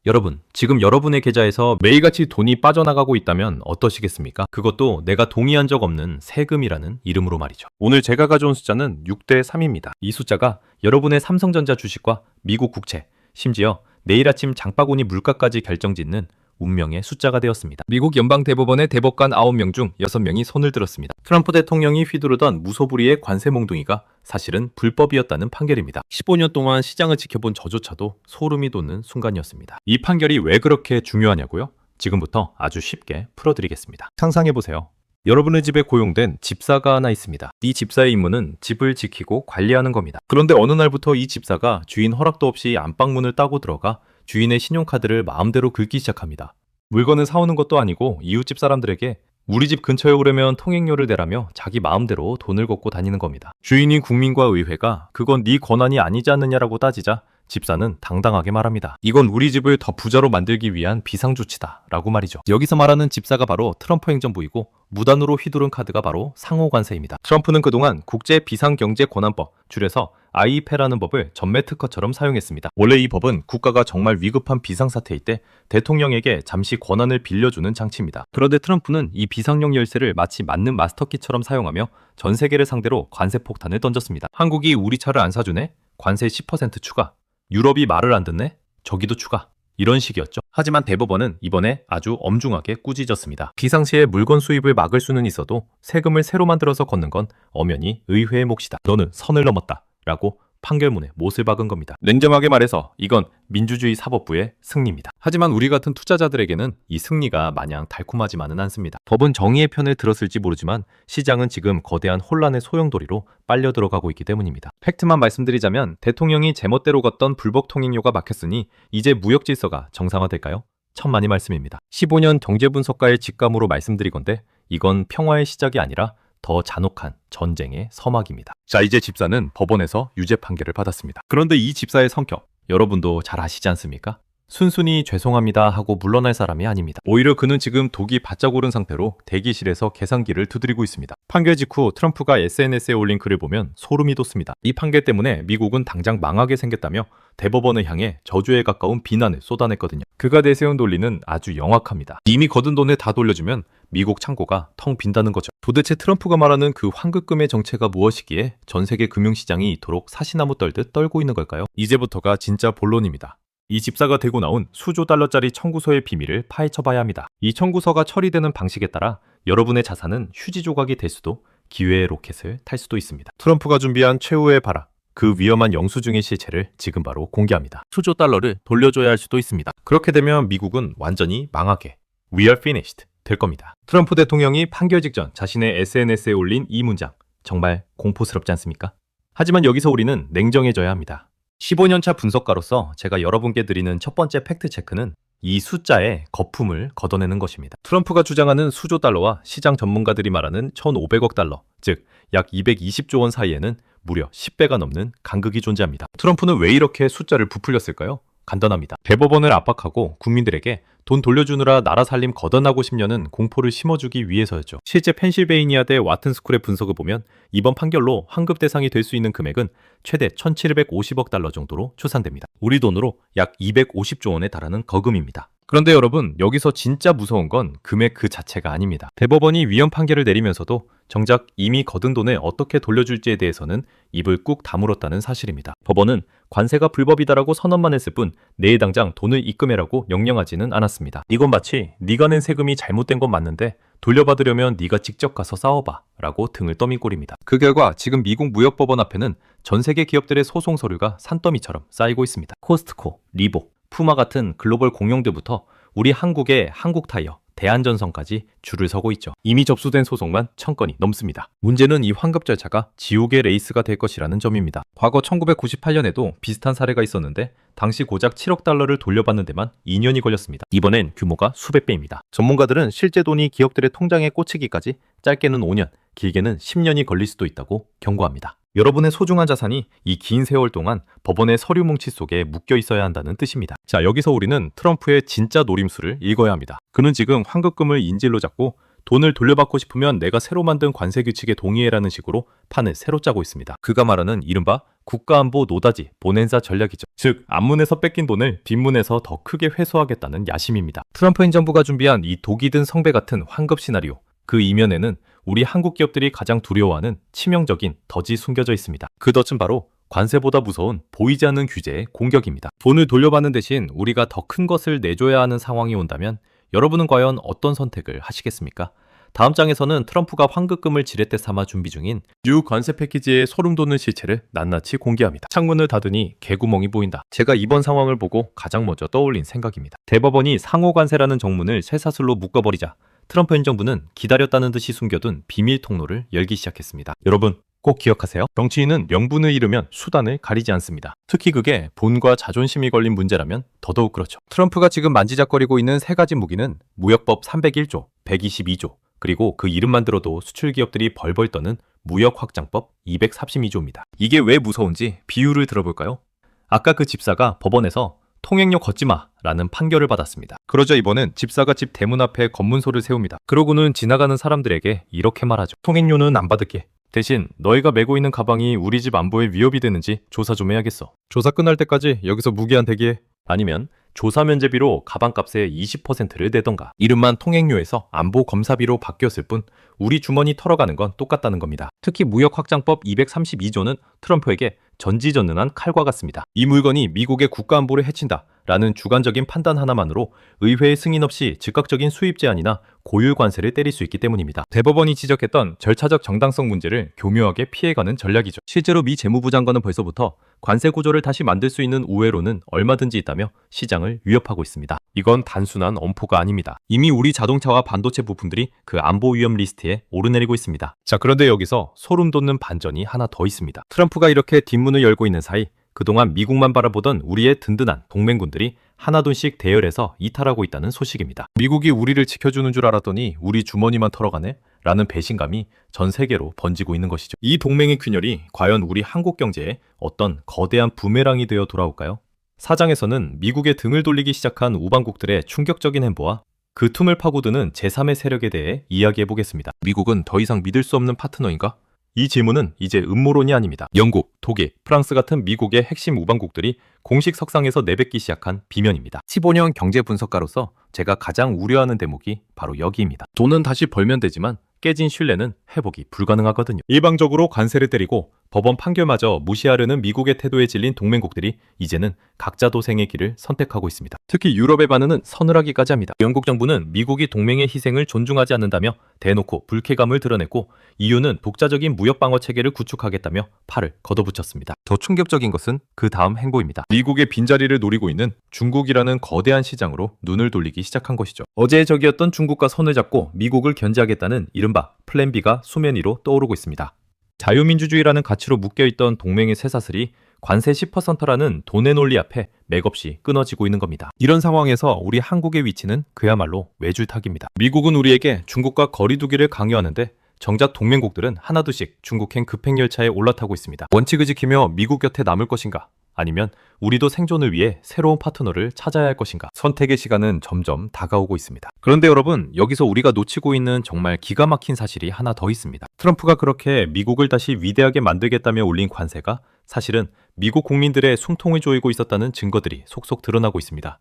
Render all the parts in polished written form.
여러분, 지금 여러분의 계좌에서 매일같이 돈이 빠져나가고 있다면 어떠시겠습니까? 그것도 내가 동의한 적 없는 세금이라는 이름으로 말이죠. 오늘 제가 가져온 숫자는 6대 3입니다. 이 숫자가 여러분의 삼성전자 주식과 미국 국채, 심지어 내일 아침 장바구니 물가까지 결정짓는 운명의 숫자가 되었습니다. 미국 연방대법원의 대법관 9명 중 6명이 손을 들었습니다. 트럼프 대통령이 휘두르던 무소불위의 관세 몽둥이가 사실은 불법이었다는 판결입니다. 15년 동안 시장을 지켜본 저조차도 소름이 돋는 순간이었습니다. 이 판결이 왜 그렇게 중요하냐고요? 지금부터 아주 쉽게 풀어드리겠습니다. 상상해보세요. 여러분의 집에 고용된 집사가 하나 있습니다. 이 집사의 임무는 집을 지키고 관리하는 겁니다. 그런데 어느 날부터 이 집사가 주인 허락도 없이 안방문을 따고 들어가 주인의 신용카드를 마음대로 긁기 시작합니다. 물건을 사오는 것도 아니고 이웃집 사람들에게 우리 집 근처에 오려면 통행료를 내라며 자기 마음대로 돈을 걷고 다니는 겁니다. 주인인 국민과 의회가 그건 네 권한이 아니지 않느냐라고 따지자 집사는 당당하게 말합니다. 이건 우리 집을 더 부자로 만들기 위한 비상조치다 라고 말이죠. 여기서 말하는 집사가 바로 트럼프 행정부이고 무단으로 휘두른 카드가 바로 상호관세입니다. 트럼프는 그동안 국제비상경제권한법, 줄여서 IEPA라는 법을 전매 특허처럼 사용했습니다. 원래 이 법은 국가가 정말 위급한 비상사태일 때 대통령에게 잠시 권한을 빌려주는 장치입니다. 그런데 트럼프는 이 비상용 열쇠를 마치 맞는 마스터키처럼 사용하며 전 세계를 상대로 관세 폭탄을 던졌습니다. 한국이 우리 차를 안 사주네? 관세 10% 추가. 유럽이 말을 안 듣네? 저기도 추가. 이런 식이었죠. 하지만 대법원은 이번에 아주 엄중하게 꾸짖었습니다. 비상시에 물건 수입을 막을 수는 있어도 세금을 새로 만들어서 걷는 건 엄연히 의회의 몫이다. 너는 선을 넘었다. 라고 판결문에 못을 박은 겁니다. 냉정하게 말해서 이건 민주주의 사법부의 승리입니다. 하지만 우리 같은 투자자들에게는 이 승리가 마냥 달콤하지만은 않습니다. 법은 정의의 편을 들었을지 모르지만 시장은 지금 거대한 혼란의 소용돌이로 빨려 들어가고 있기 때문입니다. 팩트만 말씀드리자면 대통령이 제멋대로 걷던 불법 통행료가 막혔으니 이제 무역 질서가 정상화될까요? 천만의 말씀입니다. 15년 경제분석가의 직감으로 말씀드리건데 이건 평화의 시작이 아니라 더 잔혹한 전쟁의 서막입니다. 자, 이제 집사는 법원에서 유죄 판결을 받았습니다. 그런데 이 집사의 성격, 여러분도 잘 아시지 않습니까? 순순히 죄송합니다 하고 물러날 사람이 아닙니다. 오히려 그는 지금 독이 바짝 오른 상태로 대기실에서 계산기를 두드리고 있습니다. 판결 직후 트럼프가 SNS에 올린 글을 보면 소름이 돋습니다. 이 판결 때문에 미국은 당장 망하게 생겼다며 대법원을 향해 저주에 가까운 비난을 쏟아냈거든요. 그가 내세운 논리는 아주 영악합니다. 이미 거둔 돈을 다 돌려주면 미국 창고가 텅 빈다는 거죠. 도대체 트럼프가 말하는 그 환급금의 정체가 무엇이기에 전 세계 금융시장이 이토록 사시나무 떨듯 떨고 있는 걸까요? 이제부터가 진짜 본론입니다. 이 집사가 들고 나온 수조 달러짜리 청구서의 비밀을 파헤쳐봐야 합니다. 이 청구서가 처리되는 방식에 따라 여러분의 자산은 휴지 조각이 될 수도 기회의 로켓을 탈 수도 있습니다. 트럼프가 준비한 최후의 발악, 그 위험한 영수증의 실체를 지금 바로 공개합니다. 수조 달러를 돌려줘야 할 수도 있습니다. 그렇게 되면 미국은 완전히 망하게 We are finished 될 겁니다. 트럼프 대통령이 판결 직전 자신의 SNS에 올린 이 문장, 정말 공포스럽지 않습니까? 하지만 여기서 우리는 냉정해져야 합니다. 15년차 분석가로서 제가 여러분께 드리는 첫 번째 팩트체크는 이 숫자의 거품을 걷어내는 것입니다. 트럼프가 주장하는 수조 달러와 시장 전문가들이 말하는 1,500억 달러, 즉 약 220조 원 사이에는 무려 10배가 넘는 간극이 존재합니다. 트럼프는 왜 이렇게 숫자를 부풀렸을까요? 간단합니다. 대법원을 압박하고 국민들에게 돈 돌려주느라 나라 살림 걷어나고 싶냐는 공포를 심어주기 위해서였죠. 실제 펜실베이니아대 와튼스쿨의 분석을 보면 이번 판결로 환급 대상이 될 수 있는 금액은 최대 1,750억 달러 정도로 추산됩니다. 우리 돈으로 약 250조 원에 달하는 거금입니다. 그런데 여러분, 여기서 진짜 무서운 건 금액 그 자체가 아닙니다. 대법원이 위헌 판결을 내리면서도 정작 이미 거둔 돈을 어떻게 돌려줄지에 대해서는 입을 꾹 다물었다는 사실입니다. 법원은 관세가 불법이다라고 선언만 했을 뿐 내일 당장 돈을 입금해라고 명령하지는 않았습니다. 이건 마치 네가 낸 세금이 잘못된 건 맞는데 돌려받으려면 네가 직접 가서 싸워봐 라고 등을 떠민 꼴입니다. 그 결과 지금 미국 무역법원 앞에는 전 세계 기업들의 소송 서류가 산더미처럼 쌓이고 있습니다. 코스트코, 리복, 푸마 같은 글로벌 공룡들부터 우리 한국의 한국타이어, 대한전선까지 줄을 서고 있죠. 이미 접수된 소송만 1,000건이 넘습니다. 문제는 이 환급 절차가 지옥의 레이스가 될 것이라는 점입니다. 과거 1998년에도 비슷한 사례가 있었는데 당시 고작 7억 달러를 돌려받는 데만 2년이 걸렸습니다. 이번엔 규모가 수백 배입니다. 전문가들은 실제 돈이 기업들의 통장에 꽂히기까지 짧게는 5년, 길게는 10년이 걸릴 수도 있다고 경고합니다. 여러분의 소중한 자산이 이 긴 세월 동안 법원의 서류 뭉치 속에 묶여 있어야 한다는 뜻입니다. 자, 여기서 우리는 트럼프의 진짜 노림수를 읽어야 합니다. 그는 지금 환급금을 인질로 잡고 돈을 돌려받고 싶으면 내가 새로 만든 관세 규칙에 동의해라는 식으로 판을 새로 짜고 있습니다. 그가 말하는 이른바 국가안보 노다지 보낸사 전략이죠. 즉 앞문에서 뺏긴 돈을 뒷문에서 더 크게 회수하겠다는 야심입니다. 트럼프 행정부가 준비한 이 독이 든 성배 같은 환급 시나리오, 그 이면에는 우리 한국 기업들이 가장 두려워하는 치명적인 덫이 숨겨져 있습니다. 그 덫은 바로 관세보다 무서운 보이지 않는 규제의 공격입니다. 돈을 돌려받는 대신 우리가 더 큰 것을 내줘야 하는 상황이 온다면 여러분은 과연 어떤 선택을 하시겠습니까? 다음 장에서는 트럼프가 환급금을 지렛대 삼아 준비 중인 뉴 관세 패키지의 소름 돋는 실체를 낱낱이 공개합니다. 창문을 닫으니 개구멍이 보인다. 제가 이번 상황을 보고 가장 먼저 떠올린 생각입니다. 대법원이 상호관세라는 정문을 쇠사슬로 묶어버리자 트럼프 행정부는 기다렸다는 듯이 숨겨둔 비밀 통로를 열기 시작했습니다. 여러분 꼭 기억하세요. 정치인은 명분을 잃으면 수단을 가리지 않습니다. 특히 그게 본과 자존심이 걸린 문제라면 더더욱 그렇죠. 트럼프가 지금 만지작거리고 있는 세 가지 무기는 무역법 301조, 122조, 그리고 그 이름만 들어도 수출 기업들이 벌벌 떠는 무역확장법 232조입니다. 이게 왜 무서운지 비유를 들어볼까요? 아까 그 집사가 법원에서 통행료 걷지마 라는 판결을 받았습니다. 그러자 이번엔 집사가 집 대문 앞에 검문소를 세웁니다. 그러고는 지나가는 사람들에게 이렇게 말하죠. 통행료는 안 받을게. 대신 너희가 메고 있는 가방이 우리 집 안보에 위협이 되는지 조사 좀 해야겠어. 조사 끝날 때까지 여기서 무기한 대기해. 아니면 조사 면제비로 가방값의 20%를 내던가. 이름만 통행료에서 안보 검사비로 바뀌었을 뿐 우리 주머니 털어가는 건 똑같다는 겁니다. 특히 무역확장법 232조는 트럼프에게 전지전능한 칼과 같습니다. 이 물건이 미국의 국가안보를 해친다 라는 주관적인 판단 하나만으로 의회의 승인 없이 즉각적인 수입 제한이나 고율 관세를 때릴 수 있기 때문입니다. 대법원이 지적했던 절차적 정당성 문제를 교묘하게 피해가는 전략이죠. 실제로 미 재무부 장관은 벌써부터 관세 구조를 다시 만들 수 있는 우회로는 얼마든지 있다며 시장을 위협하고 있습니다. 이건 단순한 엄포가 아닙니다. 이미 우리 자동차와 반도체 부품들이 그 안보 위험 리스트에 오르내리고 있습니다. 자, 그런데 여기서 소름 돋는 반전이 하나 더 있습니다. 트럼프가 이렇게 뒷문을 열고 있는 사이 그동안 미국만 바라보던 우리의 든든한 동맹군들이 하나둘씩 대열해서 이탈하고 있다는 소식입니다. 미국이 우리를 지켜주는 줄 알았더니 우리 주머니만 털어가네? 라는 배신감이 전 세계로 번지고 있는 것이죠. 이 동맹의 균열이 과연 우리 한국 경제에 어떤 거대한 부메랑이 되어 돌아올까요? 4장에서는 미국의 등을 돌리기 시작한 우방국들의 충격적인 행보와 그 틈을 파고드는 제3의 세력에 대해 이야기해보겠습니다. 미국은 더 이상 믿을 수 없는 파트너인가? 이 질문은 이제 음모론이 아닙니다. 영국, 독일, 프랑스 같은 미국의 핵심 우방국들이 공식 석상에서 내뱉기 시작한 비면입니다. 15년 경제 분석가로서 제가 가장 우려하는 대목이 바로 여기입니다. 돈은 다시 벌면 되지만 깨진 신뢰는 회복이 불가능하거든요. 일방적으로 관세를 때리고 법원 판결마저 무시하려는 미국의 태도에 질린 동맹국들이 이제는 각자 도생의 길을 선택하고 있습니다. 특히 유럽의 반응은 서늘하기까지 합니다. 영국 정부는 미국이 동맹의 희생을 존중하지 않는다며 대놓고 불쾌감을 드러냈고 EU는 독자적인 무역 방어 체계를 구축하겠다며 팔을 걷어붙였습니다. 더 충격적인 것은 그 다음 행보입니다. 미국의 빈자리를 노리고 있는 중국이라는 거대한 시장으로 눈을 돌리기 시작한 것이죠. 어제의 적이었던 중국과 손을 잡고 미국을 견제하겠다는 이른바 플랜 B가 수면 위로 떠오르고 있습니다. 자유민주주의라는 가치로 묶여있던 동맹의 쇠사슬이 관세 10%라는 돈의 논리 앞에 맥없이 끊어지고 있는 겁니다. 이런 상황에서 우리 한국의 위치는 그야말로 외줄타기입니다. 미국은 우리에게 중국과 거리두기를 강요하는데 정작 동맹국들은 하나둘씩 중국행 급행열차에 올라타고 있습니다. 원칙을 지키며 미국 곁에 남을 것인가? 아니면 우리도 생존을 위해 새로운 파트너를 찾아야 할 것인가? 선택의 시간은 점점 다가오고 있습니다. 그런데 여러분, 여기서 우리가 놓치고 있는 정말 기가 막힌 사실이 하나 더 있습니다. 트럼프가 그렇게 미국을 다시 위대하게 만들겠다며 올린 관세가 사실은 미국 국민들의 숨통을 조이고 있었다는 증거들이 속속 드러나고 있습니다.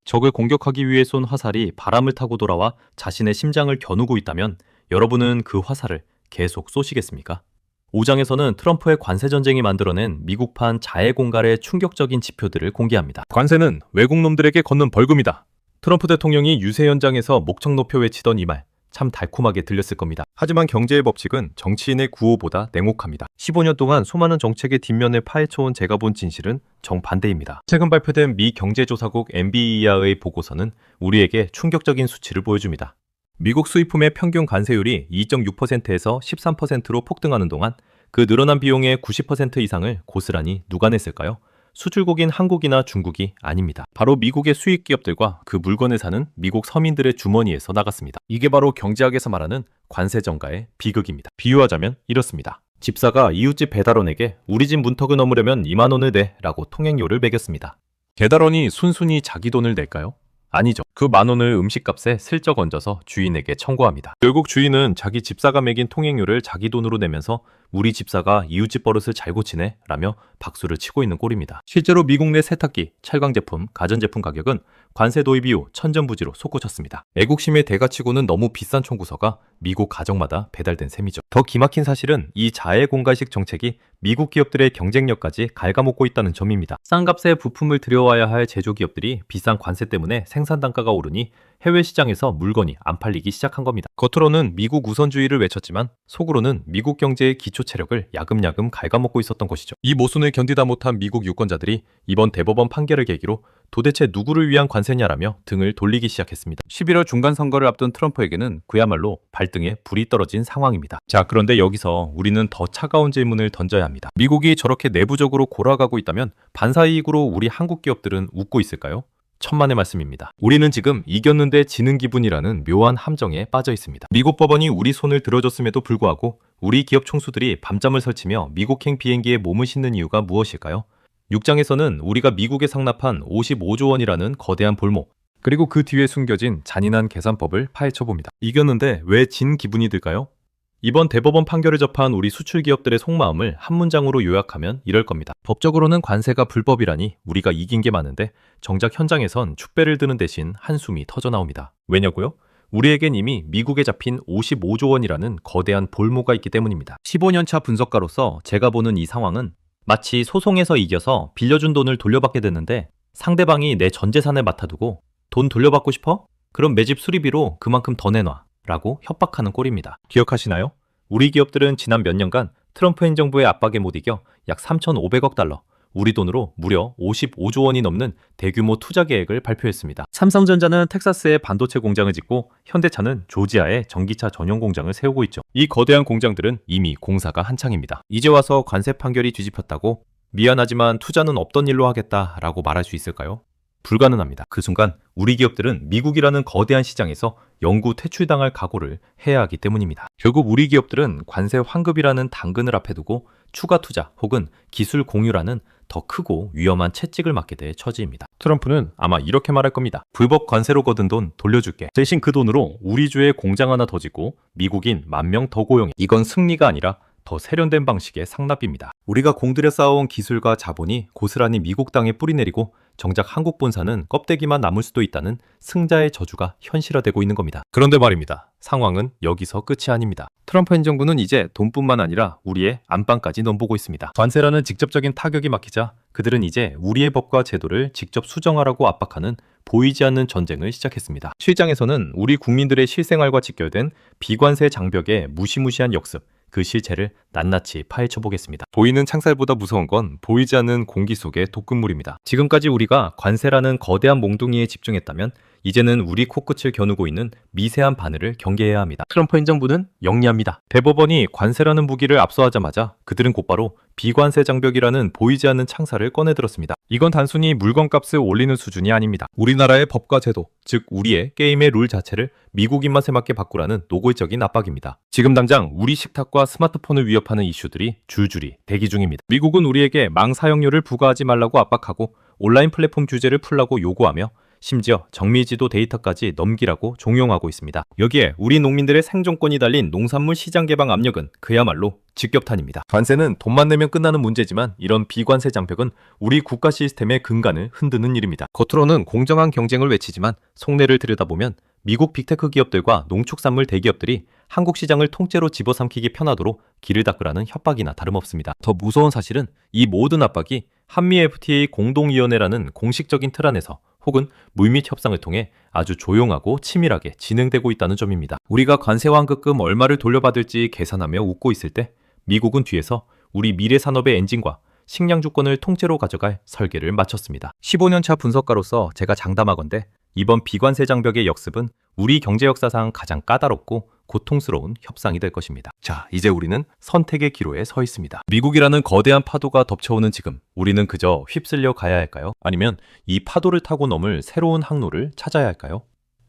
적을 공격하기 위해 쏜 화살이 바람을 타고 돌아와 자신의 심장을 겨누고 있다면 여러분은 그 화살을 계속 쏘시겠습니까? 5장에서는 트럼프의 관세전쟁이 만들어낸 미국판 자해공갈의 충격적인 지표들을 공개합니다. 관세는 외국 놈들에게 걷는 벌금이다. 트럼프 대통령이 유세 현장에서 목청 높여 외치던 이 말, 참 달콤하게 들렸을 겁니다. 하지만 경제의 법칙은 정치인의 구호보다 냉혹합니다. 15년 동안 수많은 정책의 뒷면을 파헤쳐온 제가 본 진실은 정반대입니다. 최근 발표된 미 경제조사국 NBER의 보고서는 우리에게 충격적인 수치를 보여줍니다. 미국 수입품의 평균 관세율이 2.6%에서 13%로 폭등하는 동안 그 늘어난 비용의 90% 이상을 고스란히 누가 냈을까요? 수출국인 한국이나 중국이 아닙니다. 바로 미국의 수입 기업들과 그 물건을 사는 미국 서민들의 주머니에서 나갔습니다. 이게 바로 경제학에서 말하는 관세 전가의 비극입니다. 비유하자면 이렇습니다. 집사가 이웃집 배달원에게 우리 집 문턱을 넘으려면 2만 원을 내 라고 통행료를 매겼습니다. 배달원이 순순히 자기 돈을 낼까요? 아니죠. 그 10,000원을 음식값에 슬쩍 얹어서 주인에게 청구합니다. 결국 주인은 자기 집사가 매긴 통행료를 자기 돈으로 내면서 우리 집사가 이웃집 버릇을 잘 고치네 라며 박수를 치고 있는 꼴입니다. 실제로 미국 내 세탁기, 찰광 제품, 가전제품 가격은 관세 도입 이후 천정부지로 솟구쳤습니다. 애국심의 대가치고는 너무 비싼 청구서가 미국 가정마다 배달된 셈이죠. 더 기막힌 사실은 이 자해공갈식 정책이 미국 기업들의 경쟁력까지 갉아먹고 있다는 점입니다. 싼 값에 부품을 들여와야 할 제조기업들이 비싼 관세 때문에 생산 단가가 오르니 해외 시장에서 물건이 안 팔리기 시작한 겁니다. 겉으로는 미국 우선주의를 외쳤지만 속으로는 미국 경제의 기초 체력을 야금야금 갉아먹고 있었던 것이죠. 이 모순을 견디다 못한 미국 유권자들이 이번 대법원 판결을 계기로 도대체 누구를 위한 관세냐라며 등을 돌리기 시작했습니다. 11월 중간 선거를 앞둔 트럼프에게는 그야말로 발등에 불이 떨어진 상황입니다. 자, 그런데 여기서 우리는 더 차가운 질문을 던져야 합니다. 미국이 저렇게 내부적으로 골아가고 있다면 반사이익으로 우리 한국 기업들은 웃고 있을까요? 천만의 말씀입니다. 우리는 지금 이겼는데 지는 기분이라는 묘한 함정에 빠져 있습니다. 미국 법원이 우리 손을 들어줬음에도 불구하고 우리 기업 총수들이 밤잠을 설치며 미국행 비행기에 몸을 싣는 이유가 무엇일까요? 6장에서는 우리가 미국에 상납한 55조 원이라는 거대한 볼목, 그리고 그 뒤에 숨겨진 잔인한 계산법을 파헤쳐봅니다. 이겼는데 왜 진 기분이 들까요? 이번 대법원 판결을 접한 우리 수출 기업들의 속마음을 한 문장으로 요약하면 이럴 겁니다. 법적으로는 관세가 불법이라니 우리가 이긴 게 많은데 정작 현장에선 축배를 드는 대신 한숨이 터져나옵니다. 왜냐고요? 우리에겐 이미 미국에 잡힌 55조 원이라는 거대한 볼모가 있기 때문입니다. 15년차 분석가로서 제가 보는 이 상황은 마치 소송에서 이겨서 빌려준 돈을 돌려받게 됐는데 상대방이 내 전 재산을 맡아두고 돈 돌려받고 싶어? 그럼 매 집 수리비로 그만큼 더 내놔 라고 협박하는 꼴입니다. 기억하시나요? 우리 기업들은 지난 몇 년간 트럼프 행정부의 압박에 못 이겨 약 3,500억 달러, 우리 돈으로 무려 55조 원이 넘는 대규모 투자 계획을 발표했습니다. 삼성전자는 텍사스에 반도체 공장을 짓고 현대차는 조지아에 전기차 전용 공장을 세우고 있죠. 이 거대한 공장들은 이미 공사가 한창입니다. 이제 와서 관세 판결이 뒤집혔다고 미안하지만 투자는 없던 일로 하겠다라고 말할 수 있을까요? 불가능합니다. 그 순간 우리 기업들은 미국이라는 거대한 시장에서 영구 퇴출당할 각오를 해야 하기 때문입니다. 결국 우리 기업들은 관세 환급이라는 당근을 앞에 두고 추가 투자 혹은 기술 공유라는 더 크고 위험한 채찍을 맞게 될 처지입니다. 트럼프는 아마 이렇게 말할 겁니다. 불법 관세로 거둔 돈 돌려줄게. 대신 그 돈으로 우리 주에 공장 하나 더 짓고 미국인 10,000명 더 고용해. 이건 승리가 아니라 더 세련된 방식의 상납입니다. 우리가 공들여 쌓아온 기술과 자본이 고스란히 미국 땅에 뿌리내리고 정작 한국 본사는 껍데기만 남을 수도 있다는 승자의 저주가 현실화되고 있는 겁니다. 그런데 말입니다. 상황은 여기서 끝이 아닙니다. 트럼프 행정부는 이제 돈뿐만 아니라 우리의 안방까지 넘보고 있습니다. 관세라는 직접적인 타격이 막히자 그들은 이제 우리의 법과 제도를 직접 수정하라고 압박하는 보이지 않는 전쟁을 시작했습니다. 실장에서는 우리 국민들의 실생활과 직결된 비관세 장벽의 무시무시한 역습, 그 실체를 낱낱이 파헤쳐 보겠습니다. 보이는 창살보다 무서운 건 보이지 않는 공기 속의 독극물입니다. 지금까지 우리가 관세라는 거대한 몽둥이에 집중했다면 이제는 우리 코끝을 겨누고 있는 미세한 바늘을 경계해야 합니다. 트럼프 행정부는 영리합니다. 대법원이 관세라는 무기를 압수하자마자 그들은 곧바로 비관세 장벽이라는 보이지 않는 창살을 꺼내들었습니다. 이건 단순히 물건값을 올리는 수준이 아닙니다. 우리나라의 법과 제도, 즉 우리의 게임의 룰 자체를 미국 입맛에 맞게 바꾸라는 노골적인 압박입니다. 지금 당장 우리 식탁과 스마트폰을 위협하는 이슈들이 줄줄이 대기 중입니다. 미국은 우리에게 망 사용료를 부과하지 말라고 압박하고 온라인 플랫폼 규제를 풀라고 요구하며 심지어 정밀지도 데이터까지 넘기라고 종용하고 있습니다. 여기에 우리 농민들의 생존권이 달린 농산물 시장 개방 압력은 그야말로 직격탄입니다. 관세는 돈만 내면 끝나는 문제지만 이런 비관세 장벽은 우리 국가 시스템의 근간을 흔드는 일입니다. 겉으로는 공정한 경쟁을 외치지만 속내를 들여다보면 미국 빅테크 기업들과 농축산물 대기업들이 한국 시장을 통째로 집어삼키기 편하도록 길을 닦으라는 협박이나 다름없습니다. 더 무서운 사실은 이 모든 압박이 한미 FTA 공동위원회라는 공식적인 틀 안에서 혹은 물밑 협상을 통해 아주 조용하고 치밀하게 진행되고 있다는 점입니다. 우리가 관세 완급금 얼마를 돌려받을지 계산하며 웃고 있을 때 미국은 뒤에서 우리 미래 산업의 엔진과 식량 주권을 통째로 가져갈 설계를 마쳤습니다. 15년차 분석가로서 제가 장담하건대 이번 비관세 장벽의 역습은 우리 경제 역사상 가장 까다롭고 고통스러운 협상이 될 것입니다. 자, 이제 우리는 선택의 기로에 서 있습니다. 미국이라는 거대한 파도가 덮쳐오는 지금, 우리는 그저 휩쓸려 가야 할까요? 아니면 이 파도를 타고 넘을 새로운 항로를 찾아야 할까요?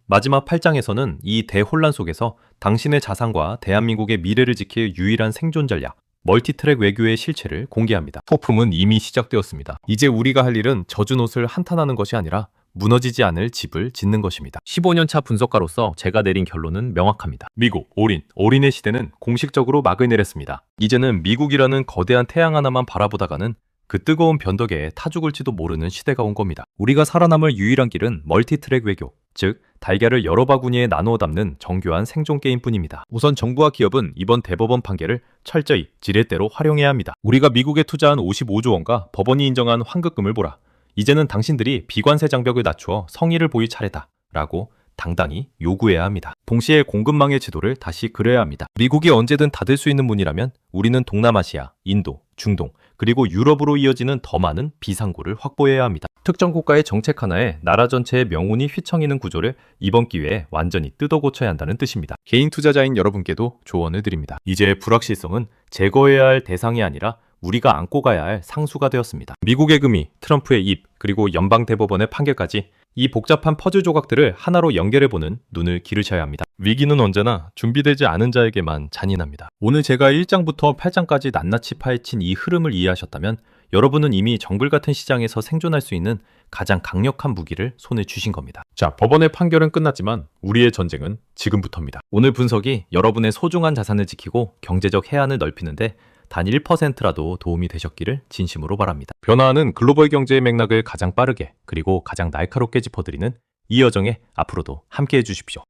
마지막 8장에서는 이 대혼란 속에서 당신의 자산과 대한민국의 미래를 지킬 유일한 생존 전략, 멀티트랙 외교의 실체를 공개합니다. 폭풍은 이미 시작되었습니다. 이제 우리가 할 일은 젖은 옷을 한탄하는 것이 아니라 무너지지 않을 집을 짓는 것입니다. 15년차 분석가로서 제가 내린 결론은 명확합니다. 미국, 올인의 시대는 공식적으로 막을 내렸습니다. 이제는 미국이라는 거대한 태양 하나만 바라보다가는 그 뜨거운 변덕에 타죽을지도 모르는 시대가 온 겁니다. 우리가 살아남을 유일한 길은 멀티트랙 외교, 즉 달걀을 여러 바구니에 나누어 담는 정교한 생존 게임뿐입니다. 우선 정부와 기업은 이번 대법원 판결을 철저히 지렛대로 활용해야 합니다. 우리가 미국에 투자한 55조 원과 법원이 인정한 환급금을 보라. 이제는 당신들이 비관세 장벽을 낮추어 성의를 보일 차례다 라고 당당히 요구해야 합니다. 동시에 공급망의 지도를 다시 그려야 합니다. 미국이 언제든 닫을 수 있는 문이라면 우리는 동남아시아, 인도, 중동, 그리고 유럽으로 이어지는 더 많은 비상구를 확보해야 합니다. 특정 국가의 정책 하나에 나라 전체의 명운이 휘청이는 구조를 이번 기회에 완전히 뜯어 고쳐야 한다는 뜻입니다. 개인 투자자인 여러분께도 조언을 드립니다. 이제 불확실성은 제거해야 할 대상이 아니라 우리가 안고 가야 할 상수가 되었습니다. 미국의 금이, 트럼프의 입, 그리고 연방대법원의 판결까지 이 복잡한 퍼즐 조각들을 하나로 연결해보는 눈을 기르셔야 합니다. 위기는 언제나 준비되지 않은 자에게만 잔인합니다. 오늘 제가 1장부터 8장까지 낱낱이 파헤친 이 흐름을 이해하셨다면 여러분은 이미 정글 같은 시장에서 생존할 수 있는 가장 강력한 무기를 손에 쥐신 겁니다. 자, 법원의 판결은 끝났지만 우리의 전쟁은 지금부터입니다. 오늘 분석이 여러분의 소중한 자산을 지키고 경제적 해안을 넓히는데 단 1%라도 도움이 되셨기를 진심으로 바랍니다. 변화하는 글로벌 경제의 맥락을 가장 빠르게 그리고 가장 날카롭게 짚어드리는 이 여정에 앞으로도 함께해 주십시오.